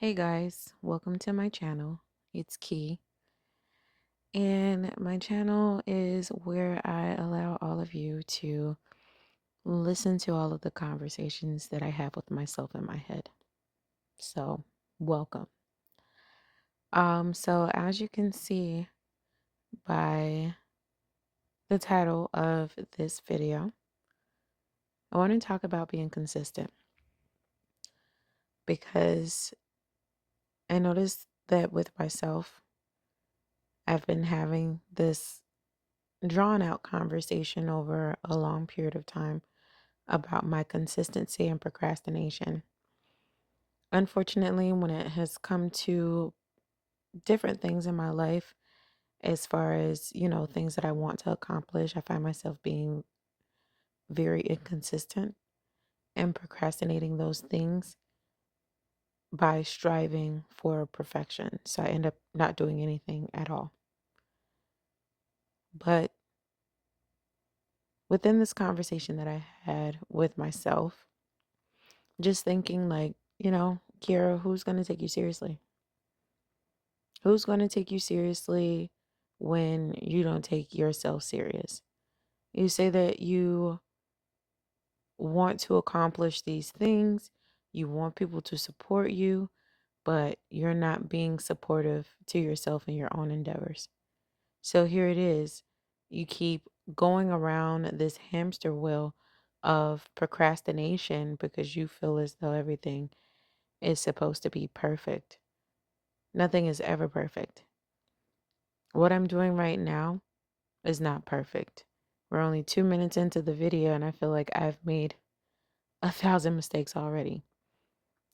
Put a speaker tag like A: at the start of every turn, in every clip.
A: Hey guys, welcome to my channel. It's Key, and my channel is where I allow all of you to listen to all of the conversations that I have with myself in my head. So, welcome. So as you can see by the title of this video, I want to talk about being consistent because I noticed that with myself, I've been having this drawn out conversation over a long period of time about my consistency and procrastination. Unfortunately, when it has come to different things in my life, as far as, things that I want to accomplish, I find myself being very inconsistent and procrastinating those things by striving for perfection. So I end up not doing anything at all. But within this conversation that I had with myself, just thinking like, Kiara, who's going to take you seriously? Who's going to take you seriously when you don't take yourself serious? You say that you want to accomplish these things, you want people to support you, but you're not being supportive to yourself and your own endeavors. So here it is. You keep going around this hamster wheel of procrastination because you feel as though everything is supposed to be perfect. Nothing is ever perfect. What I'm doing right now is not perfect. We're only 2 minutes into the video, and I feel like I've made 1,000 mistakes already.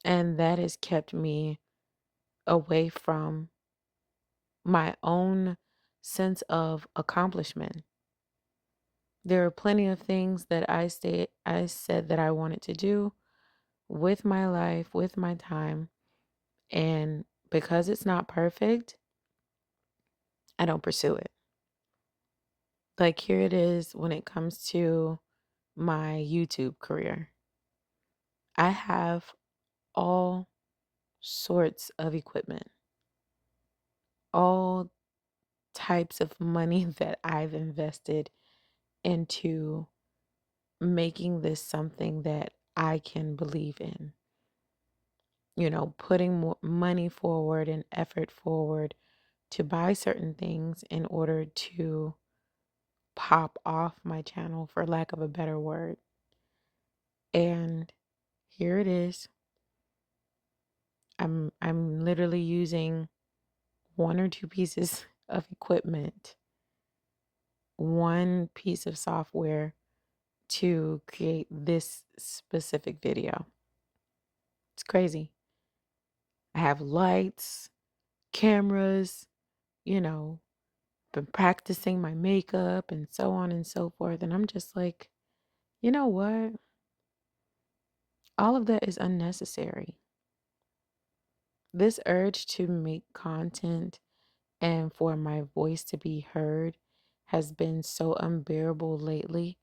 A: And that has kept me away from my own sense of accomplishment. There are plenty of things that I said that I wanted to do with my life, with my time, and because it's not perfect, I don't pursue it. Like here it is when it comes to my YouTube career. I have all sorts of equipment, all types of money that I've invested into making this something that I can believe in. Putting more money forward and effort forward to buy certain things in order to pop off my channel, for lack of a better word. And here it is. I'm literally using one or two pieces of equipment, one piece of software to create this specific video. It's crazy. I have lights, cameras, you know, been practicing my makeup and so on and so forth. And I'm just like, you know what? All of that is unnecessary. This urge to make content and for my voice to be heard has been so unbearable lately.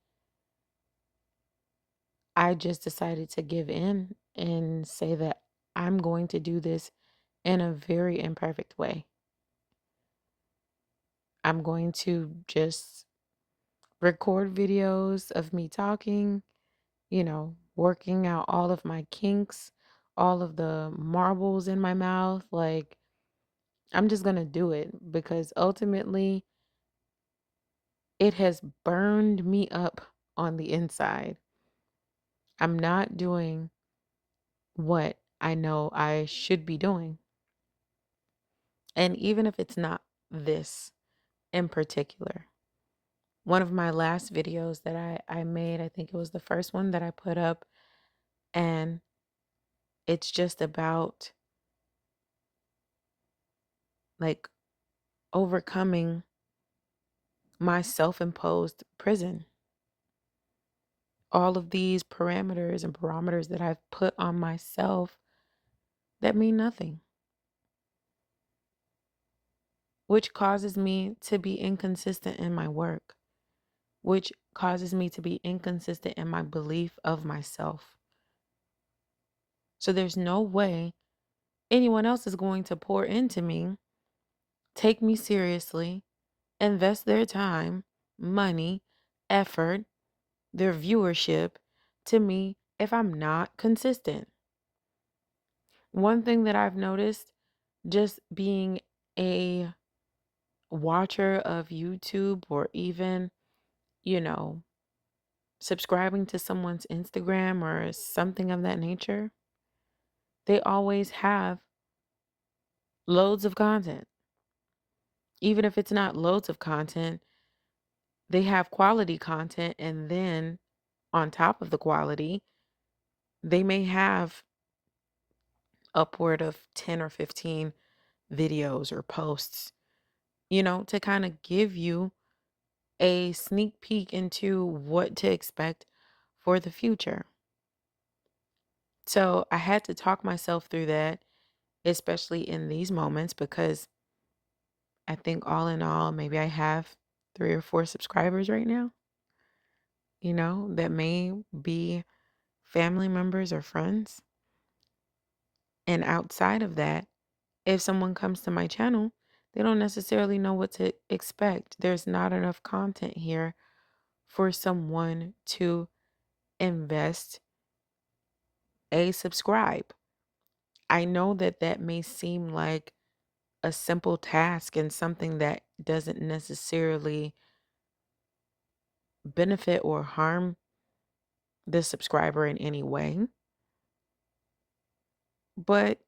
A: I just decided to give in and say that I'm going to do this in a very imperfect way. I'm going to just record videos of me talking, working out all of my kinks, all of the marbles in my mouth. Like, I'm just going to do it because ultimately it has burned me up on the inside. I'm not doing what I know I should be doing. And even if it's not this in particular, one of my last videos that I made, I think it was the first one that I put up, and it's just about like overcoming my self-imposed prison. All of these parameters and barometers that I've put on myself that mean nothing, which causes me to be inconsistent in my work, which causes me to be inconsistent in my belief of myself. So there's no way anyone else is going to pour into me, take me seriously, invest their time, money, effort, their viewership to me if I'm not consistent. One thing that I've noticed just being a watcher of YouTube or even, you know, subscribing to someone's Instagram or something of that nature, they always have loads of content. Even if it's not loads of content, they have quality content. And then on top of the quality, they may have upward of 10 or 15 videos or posts, to kind of give you a sneak peek into what to expect for the future. So I had to talk myself through that, especially in these moments, because I think all in all, maybe I have 3 or 4 subscribers right now, that may be family members or friends. And outside of that, if someone comes to my channel, they don't necessarily know what to expect. There's not enough content here for someone to invest a subscribe. I know that that may seem like a simple task and something that doesn't necessarily benefit or harm the subscriber in any way. But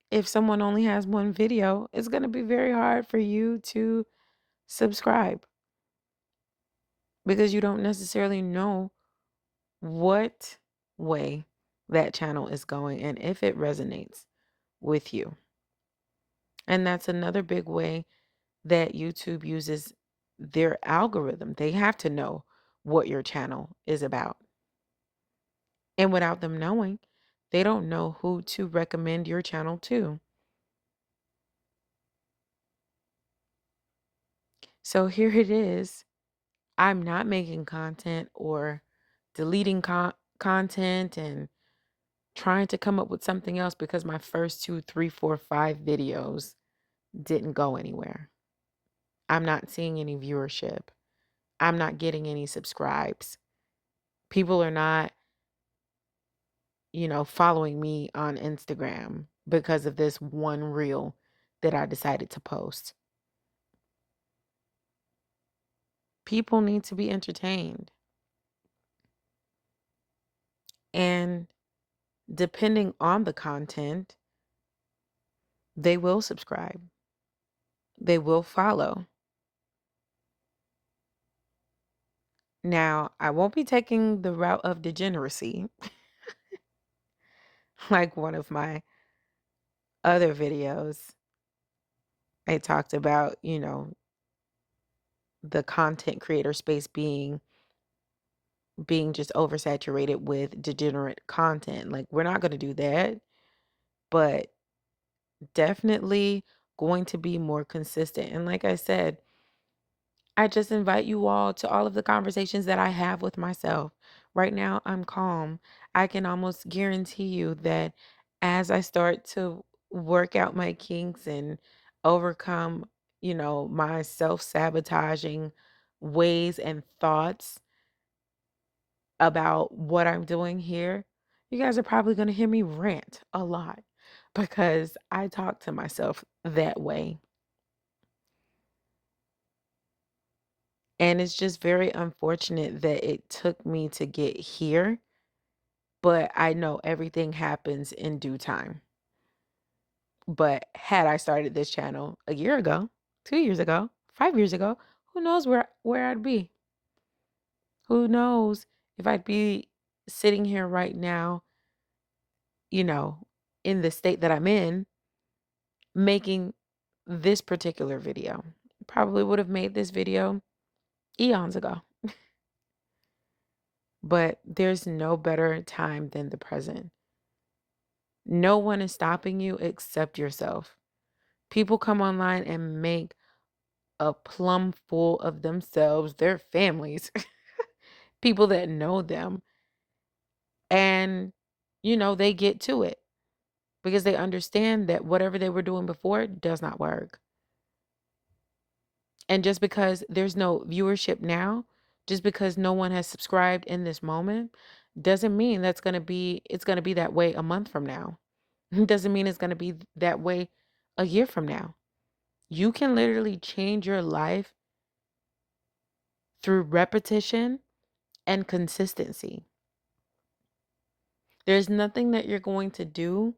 A: if someone only has one video, it's going to be very hard for you to subscribe because you don't necessarily know what way that channel is going and if it resonates with you. And that's another big way that YouTube uses their algorithm. They have to know what your channel is about. And without them knowing, they don't know who to recommend your channel to. So here it is. I'm not making content or deleting content and trying to come up with something else because my first 2, 3, 4, 5 videos didn't go anywhere. I'm not seeing any viewership. I'm not getting any subscribes. People are not, following me on Instagram because of this one reel that I decided to post. People need to be entertained. And depending on the content, they will subscribe. They will follow. Now, I won't be taking the route of degeneracy like one of my other videos. I talked about, the content creator space being just oversaturated with degenerate content. Like we're not going to do that, but definitely going to be more consistent. And like I said, I just invite you all to all of the conversations that I have with myself. Right now, I'm calm. I can almost guarantee you that as I start to work out my kinks and overcome, my self-sabotaging ways and thoughts about what I'm doing here, you guys are probably going to hear me rant a lot because I talk to myself that way. And it's just very unfortunate that it took me to get here, but I know everything happens in due time. But had I started this channel a year ago, 2 years ago, 5 years ago, who knows where I'd be? Who knows if I'd be sitting here right now, you know, in the state that I'm in, making this particular video. Probably would have made this video eons ago. But there's no better time than the present. No one is stopping you except yourself. People come online and make a plum full of themselves, their families, people that know them, and they get to it. because they understand that whatever they were doing before does not work. And just because there's no viewership now, just because no one has subscribed in this moment, doesn't mean it's going to be that way a month from now. Doesn't mean it's going to be that way a year from now. You can literally change your life through repetition and consistency. There's nothing that you're going to do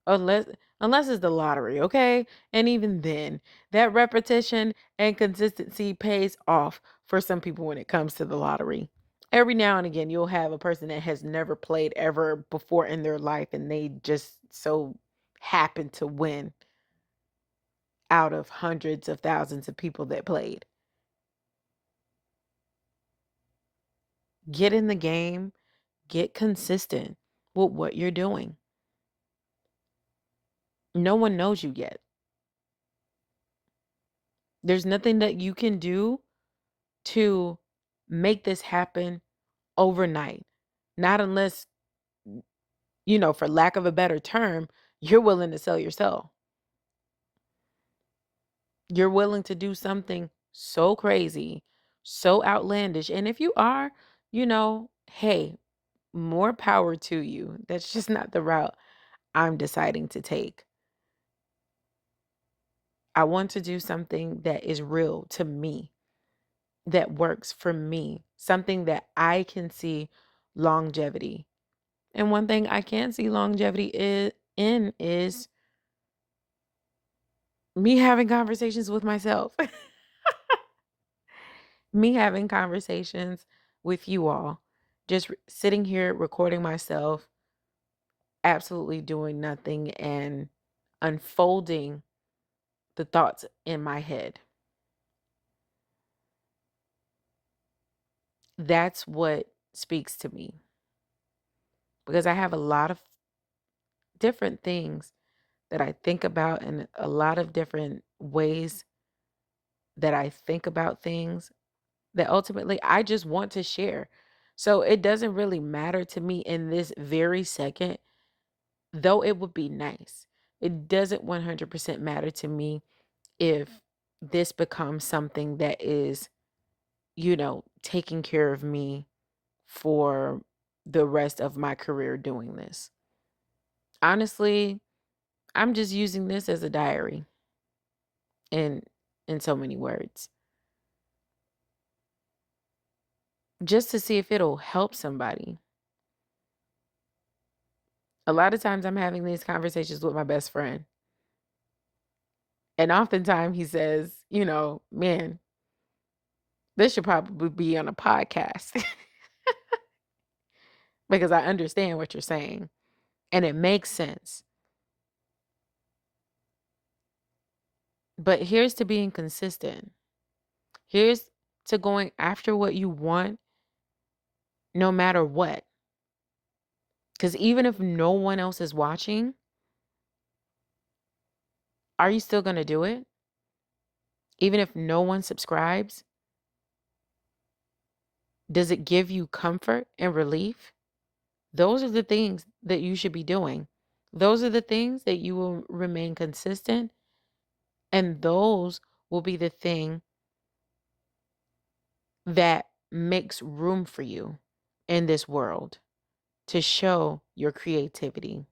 A: unless unless it's the lottery, okay? And even then, that repetition and consistency pays off for some people when it comes to the lottery. Every now and again, you'll have a person that has never played ever before in their life and they just so happen to win out of hundreds of thousands of people that played. Get in the game, get consistent with what you're doing. No one knows you yet. There's nothing that you can do to make this happen overnight. Not unless, for lack of a better term, you're willing to sell your soul. You're willing to do something so crazy, so outlandish. And if you are, hey, more power to you. That's just not the route I'm deciding to take. I want to do something that is real to me, that works for me, something that I can see longevity. And one thing I can see longevity is me having conversations with myself, me having conversations with you all, just sitting here recording myself, absolutely doing nothing and unfolding the thoughts in my head. That's what speaks to me because I have a lot of different things that I think about and a lot of different ways that I think about things that ultimately I just want to share. So it doesn't really matter to me in this very second, though it would be nice. It doesn't 100% matter to me if this becomes something that is, taking care of me for the rest of my career doing this. Honestly, I'm just using this as a diary in so many words. Just to see if it'll help somebody. A lot of times I'm having these conversations with my best friend. And oftentimes he says, man, this should probably be on a podcast because I understand what you're saying and it makes sense. But here's to being consistent. Here's to going after what you want no matter what. Because even if no one else is watching, are you still going to do it? Even if no one subscribes, does it give you comfort and relief? Those are the things that you should be doing. Those are the things that you will remain consistent, and those will be the thing that makes room for you in this world to show your creativity.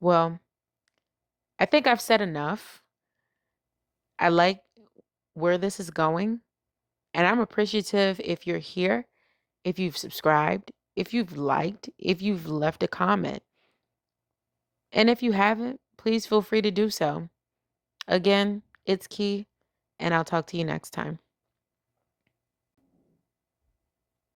A: Well, I think I've said enough. I like where this is going, and I'm appreciative if you're here, if you've subscribed, if you've liked, if you've left a comment. And if you haven't, please feel free to do so. Again, it's Key, and I'll talk to you next time.